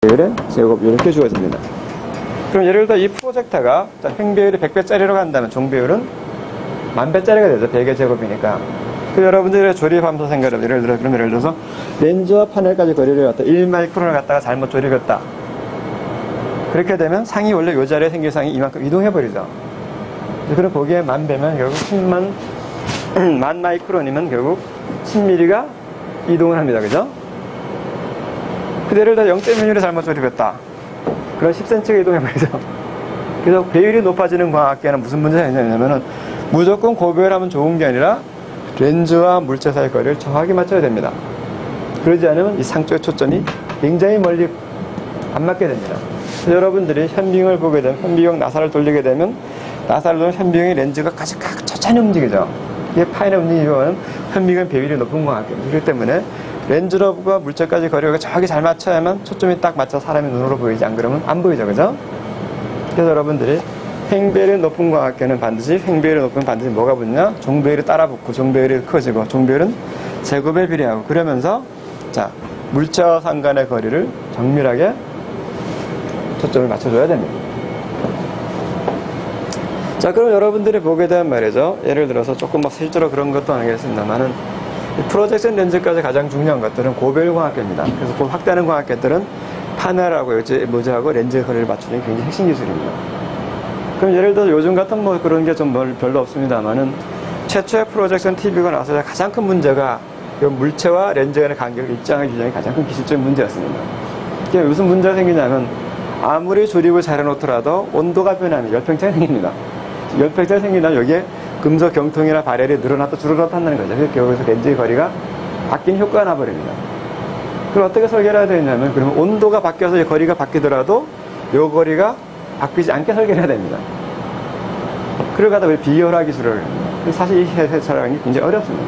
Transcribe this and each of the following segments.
배율의 제곱 이렇게 주어집니다. 그럼 예를 들어 이 프로젝터가 횡배율이 100배짜리로 간다면 종배율은 1000배짜리가 되죠. 100의 제곱이니까. 그 여러분들의 조립하면서 생각해보면 예를 들어서 렌즈와 파넬까지 거리를 갖다 1마이크론을 갖다가 잘못 조립했다. 그렇게 되면 상이 원래 이 자리에 생길 상이 이만큼 이동해버리죠. 그럼 거기에 1000배면 결국 10만 마이크론이면 결국 10mm가 이동을 합니다. 그죠? 그대를 다 0.1mm 잘못 조립했다. 그럼 10cm가 이동해버리죠. 그래서 배율이 높아지는 광학계는 무슨 문제가 있냐면은 무조건 고배율하면 좋은 게 아니라 렌즈와 물체 사이 거리를 정확히 맞춰야 됩니다. 그러지 않으면 이 상쪽의 초점이 굉장히 멀리 안 맞게 됩니다. 그래서 여러분들이 현빙을 보게 되면 현미경 나사를 돌리게 되면 나사를 돌리면 현미경의 렌즈가 아주 천천히 움직이죠. 이게 파인에 움직이면 현미경 배율이 높은 광학계입니다. 그렇기 때문에 렌즈로부가 물체까지 거리가 정확히 잘 맞춰야만 초점이 딱 맞춰 사람의 눈으로 보이지, 안 그러면 안 보이죠. 그죠? 그래서 여러분들이 횡배율이 높은 광학계는 반드시 뭐가 붙냐? 종배율이 따라 붙고 종배율이 커지고 종배율은 제곱에 비례하고 그러면서 자 물체와 상간의 거리를 정밀하게 초점을 맞춰줘야 됩니다. 자 그럼 여러분들이 보게 되면 말이죠. 예를 들어서 조금 막 실제로 그런 것도 아니겠습니다만은 프로젝션 렌즈까지 가장 중요한 것들은 고배율 광학계입니다. 그래서 그 확대하는 광학계들은 파넬하고 모자하고 렌즈의 거리를 맞추는 게 굉장히 핵심 기술입니다. 그럼 예를 들어 요즘 같은 뭐 그런 게 좀 별로 없습니다만은 최초의 프로젝션 TV가 나와서 가장 큰 문제가 이 물체와 렌즈 간의 간격을 입장의 규정이 가장 큰 기술적인 문제였습니다. 이게 무슨 문제가 생기냐면 아무리 조립을 잘 해놓더라도 온도가 변하면 열팽창이 생깁니다. 열팽창이 생기면 여기에 금속 경통이나 발열이 늘어났다 줄어들었다 한다는 거죠. 그래서 여기서 렌즈의 거리가 바뀐 효과가 나버립니다. 그럼 어떻게 설계를 해야 되냐면 그러면 온도가 바뀌어서 이 거리가 바뀌더라도 이 거리가 바뀌지 않게 설계를 해야 됩니다. 그러다가 우리 비열화 기술을 합니다. 사실 이 해설하는 게 굉장히 어렵습니다.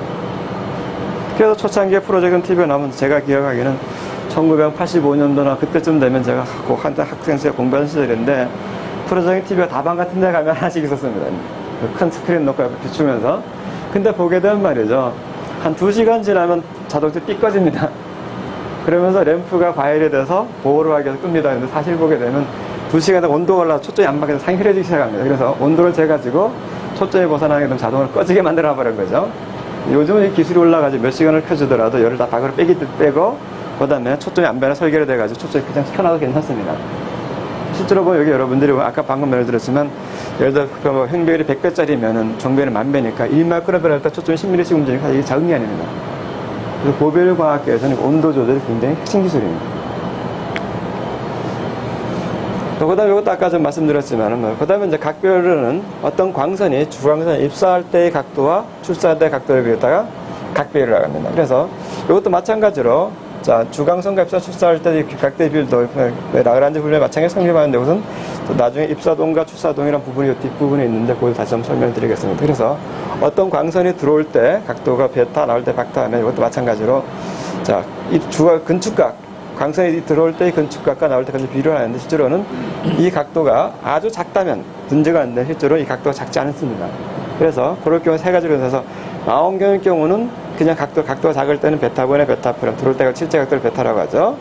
그래서 초창기에 프로젝션 TV가 나오면 제가 기억하기에는 1985년도나 그때쯤 되면 제가 한참 학생 시절 공부하는 시절인데 프로젝션 TV가 다방 같은 데 가면 하나씩 있었습니다. 큰 스크린 놓고 비추면서. 근데 보게 되면 말이죠. 한 2시간 지나면 자동차 삐 꺼집니다. 그러면서 램프가 과열이 돼서 보호를 하기 위해서 끕니다. 근데 사실 보게 되면 2시간에 온도가 올라서 초점이 안 맞게 상이 흐려지기 시작합니다. 그래서 온도를 재가지고 초점이 벗어나게 되면 자동으로 꺼지게 만들어버린 거죠. 요즘은 이 기술이 올라가지고 몇 시간을 켜주더라도 열을 다 밖으로 빼고 그 다음에 초점이 안 변해 설계를 돼가지고 초점이 그냥 켜놔도 괜찮습니다. 실제로 보면 여기 여러분들이 아까 방금 예를 들었지만 예를 들어 뭐 횡배율이 100배짜리면은 종배율이 1000배니까 1마이크론 변할 때 초점이 10mm씩 움직이니까 이게 작은 게 아닙니다. 그래서 고배율 광학계에서는 온도 조절이 굉장히 핵심 기술입니다. 그 다음에 이것도 아까 좀 말씀드렸지만, 그 다음에 이제 각별은 어떤 광선이 주광선에 입사할 때의 각도와 출사할 때의 각도를 비롯다가 각배율이라고 합니다. 그래서 이것도 마찬가지로, 자, 주광선과 입사 출사할 때의 각도의 비율도 라그란지 분류에 마찬가지로 성립하는데 우선 나중에 입사동과 출사동이라는 부분이 뒷부분에 있는데 그걸 다시 한번 설명을 드리겠습니다. 그래서 어떤 광선이 들어올 때 각도가 베타, 나올 때 박타 하면 이것도 마찬가지로, 자, 이 근축각, 광선이 들어올 때의 근축각과 나올 때까지 비교를 하는데 실제로는 이 각도가 아주 작다면 문제가 안 돼. 실제로 이 각도가 작지 않습니다. 그래서 그럴 경우 세 가지로 해서 망원경의 경우는 그냥 각도가 작을 때는 베타분의 베타프럼, 들어올 때가 실제 각도를 베타라고 하죠.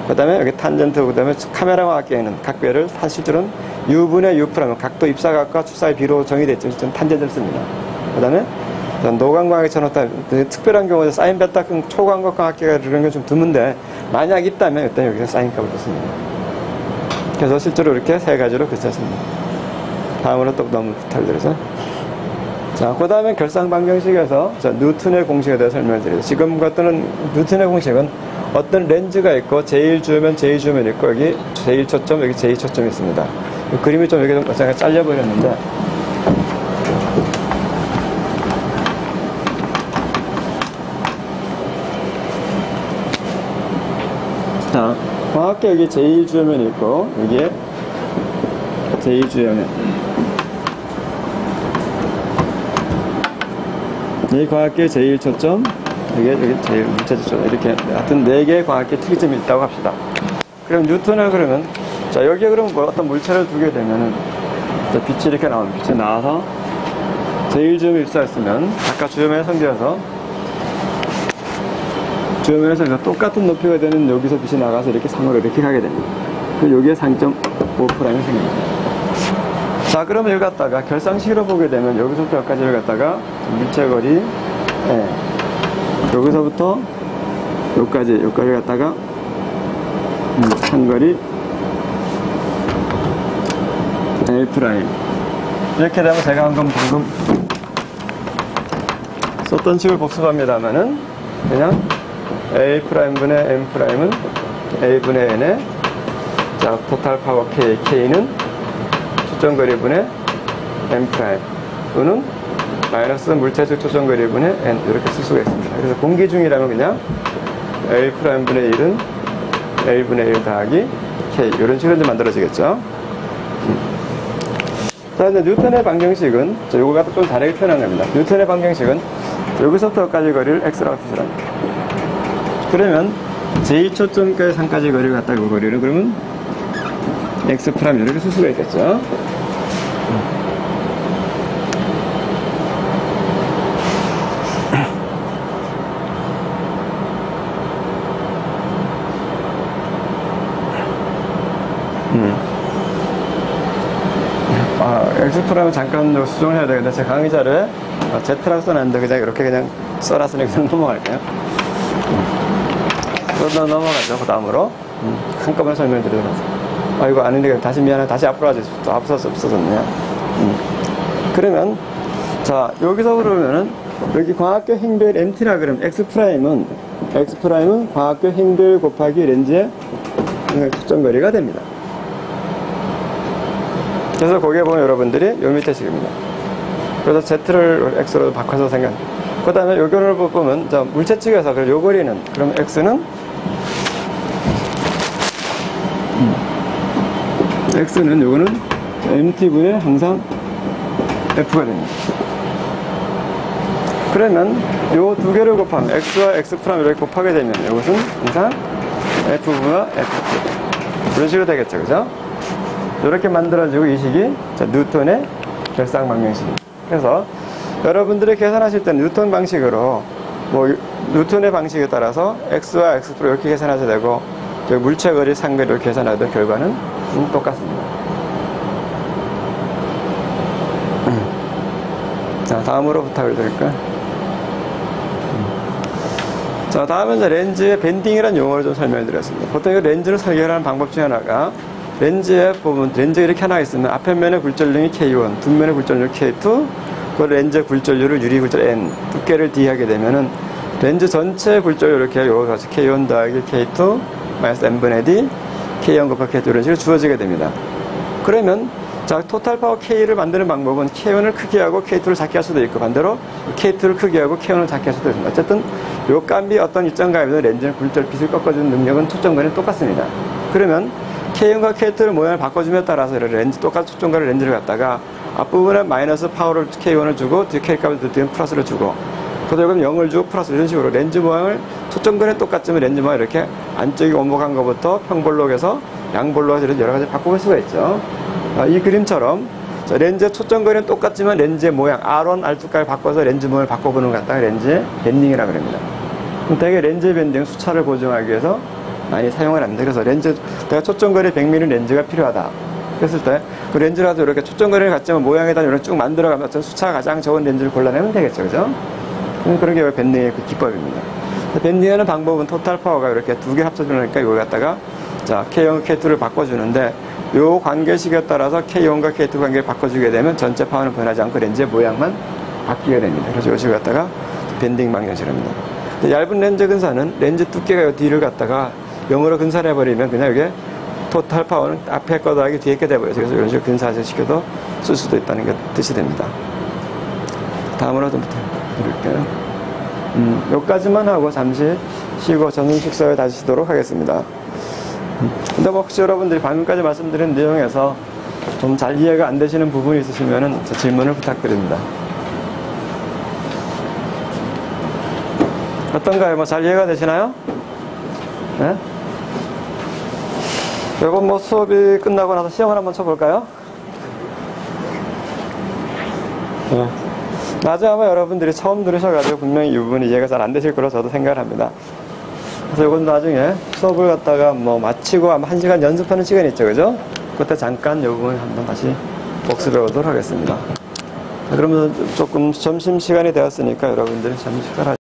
그 다음에 여기 탄젠트, 그 다음에 카메라 광학계에는 각별을 실제로는 U분의 U프럼, 각도 입사각과 출사의 비로 정의되어 있죠. 실제로는 탄젠트를 씁니다. 그 다음에 노광광학처럼 특별한 경우에 사인 베타 초광각 광학계가 이런 건 좀 드문데 만약 있다면 일단 여기서 사인 값을 넣습니다. 그래서 실제로 이렇게 세 가지로 그쳤습니다. 다음으로 또 너무 부탁드려서 자, 그 다음에 결상 방정식에서 뉴턴의 공식에 대해서 설명을 드리죠. 지금 같은 뉴턴의 공식은 어떤 렌즈가 있고 제1주면 제2주면 있고 여기 제1초점 여기 제2초점이 있습니다. 그림이 좀 여기 좀 잘려버렸는데 자, 광학계 여기 제1주면이 있고 여기에 제2주면 이 광학계 제1초점 여기 제일 물체초점 이렇게 하여튼 4개의 광학계 특이점이 있다고 합시다. 그럼 뉴턴은 그러면 자 여기에 그럼 뭐 어떤 물체를 두게 되면은 자, 빛이 이렇게 나옵니다. 빛이 나와서 제1주점이 입사했으면 아까 주점에 성질해서 주요면에서 똑같은 높이가 되는 여기서 빛이 나가서 이렇게 상으로 이렇게 가게 됩니다. 그리고 여기에 상점 5'이 생깁니다. 자, 그러면 여기 갖다가 결상식으로 보게 되면 여기서부터 여기까지를 갖다가 물체거리, 예, 여기서부터 여기까지 갖다가 상거리 L' 이렇게 되면 제가 방금 썼던 식을 복습합니다만은 그냥 A'분의 M'은 A분의 N에 자 토탈 파워 K, K는 초점거리분의 M' 또는 마이너스 물체적 초점거리분의 N 이렇게 쓸 수가 있습니다. 그래서 공기 중이라면 그냥 A'분의 1은 A분의 1 더하기 K 이런 식으로 이제 만들어지겠죠. 자, 이제 뉴턴의 방정식은 요거가 좀 다르게 표현한 겁니다. 뉴턴의 방정식은 여기서부터 여기까지 거리를 X라고 표시합니다. 그러면 J초점까지 상까지 거리를 갖다 그 거리를 그러면 X' 이렇게 쓸 수가 있겠죠. X'은 잠깐 수정을 해야 되겠는데, 제 강의 자료에 Z라고 써놨는데, 그냥 이렇게 그냥 써놨으니 그냥 넘어갈게요. 그러다 넘어가죠, 그 다음으로. 한꺼번에 설명드리도록 하겠습니다. 이거 아닌데, 다시 미안해. 다시 앞으로 하지. 또 앞서 없어졌네요. 그러면, 자, 여기서 그러면은, 여기 광학교 행별 MT라 그러면 X'은 광학교 행별 곱하기 렌즈의 초점거리가 됩니다. 그래서 거기에 보면 여러분들이 요 밑에 식입니다. 그래서 Z를 X로 바꿔서 그 다음에 요거를 보면, 자, 물체 측에서, 요 거리는, 그럼 X는 요거는 MT분의 항상 F가 됩니다. 그러면 요 두 개를 곱하면, X와 X' 이렇게 곱하게 되면, 이것은 항상 F분과 FT. 이런 식으로 되겠죠, 그죠? 이렇게 만들어지고 이 식이 뉴턴의 결상 방정식입니다. 그래서 여러분들이 계산하실 때는 뉴턴 방식으로 뉴턴의 방식에 따라서 X와 X' 이렇게 계산하셔야 되고 물체 거리, 상거리를 계산하던 결과는 똑같습니다. 자, 다음으로 부탁을 드릴까요? 자, 다음은 이제 렌즈의 밴딩이라는 용어를 좀 설명해 드렸습니다. 보통 이 렌즈를 설계하는 방법 중에 하나가 렌즈에 보면 렌즈 이렇게 하나 있으면 앞에 면의 굴절력이 K1, 뒷면의 굴절력 K2, 그 렌즈 굴절률을 유리 굴절 N 두께를 D 하게 되면은 렌즈 전체 굴절률 이렇게 요것이 K1 더하기 K2 마이너스 N분의 D K1 곱하기 K2 이런 식으로 주어지게 됩니다. 그러면 자 토탈 파워 K를 만드는 방법은 K1을 크게 하고 K2를 작게 할 수도 있고 반대로 K2를 크게 하고 K1을 작게 할 수도 있습니다. 어쨌든 요 값이 어떤 일정 값에서 렌즈의 굴절 빛을 꺾어주는 능력은 초점거리는 똑같습니다. 그러면 K1과 K2를 모양을 바꿔줌에 따라서 렌즈 똑같은 초점거리 렌즈를 갖다가 앞부분에 마이너스 파워를 K1을 주고 뒤에 K값을 뒤에 플러스를 주고 그다음에 0을 주고 플러스 이런 식으로 렌즈 모양을 초점거리는 똑같지만 렌즈 모양 이렇게 안쪽이 오목한 것부터 평볼록에서 양볼록에서 이런 여러 가지 바꿔볼 수가 있죠. 이 그림처럼 렌즈의 초점거리는 똑같지만 렌즈의 모양 R1, R2까지 바꿔서 렌즈 모양을 바꿔보는 것 같다가 렌즈의 밴딩이라고 합니다. 대개 렌즈의 밴딩 수차를 보정하기 위해서 많이 사용을 합니다. 그래서 렌즈, 내가 초점거리 100mm 렌즈가 필요하다. 그랬을 때, 그 렌즈라도 이렇게 초점거리를 갖지만 모양에다 이렇게 쭉 만들어가면서 수차가 가장 적은 렌즈를 골라내면 되겠죠. 그죠? 그런 게 밴딩의 그 기법입니다. 밴딩하는 방법은 토탈 파워가 이렇게 두 개 합쳐주니까 이거 갖다가, 자, K1, K2를 바꿔주는데, 요 관계식에 따라서 K1과 K2 관계를 바꿔주게 되면 전체 파워는 변하지 않고 렌즈의 모양만 바뀌게 됩니다. 그래서 요 식을 갖다가 밴딩 방정식입니다. 얇은 렌즈 근사는 렌즈 두께가 요 D를 갖다가 0으로 근사를 해버리면 그냥 이게 토탈 파워는 앞에 거 더하기 뒤에 게 돼버려요. 그래서 이런 식으로 근사시켜도 쓸 수도 있다는 게 뜻이 됩니다. 다음으로 좀 부탁드릴게요. 여기까지만 하고 잠시 쉬고 저는 식사에 다시 쉬도록 하겠습니다. 근데 뭐 혹시 여러분들이 방금까지 말씀드린 내용에서 좀 잘 이해가 안 되시는 부분이 있으시면은 질문을 부탁드립니다. 어떤가요? 뭐 잘 이해가 되시나요? 네? 이번 뭐 수업이 끝나고 나서 시험을 한번 쳐볼까요? 네. 나중에 아마 여러분들이 처음 들으셔가지고 분명히 이 부분이 이해가 잘 안 되실 거라고 저도 생각을 합니다. 그래서 이건 나중에 수업을 갖다가 뭐 마치고 아마 1시간 연습하는 시간이 있죠, 그죠? 그때 잠깐 이 부분 한번 다시 복습해 보도록 하겠습니다. 자, 그러면 조금 점심시간이 되었으니까 여러분들이 점심 식사를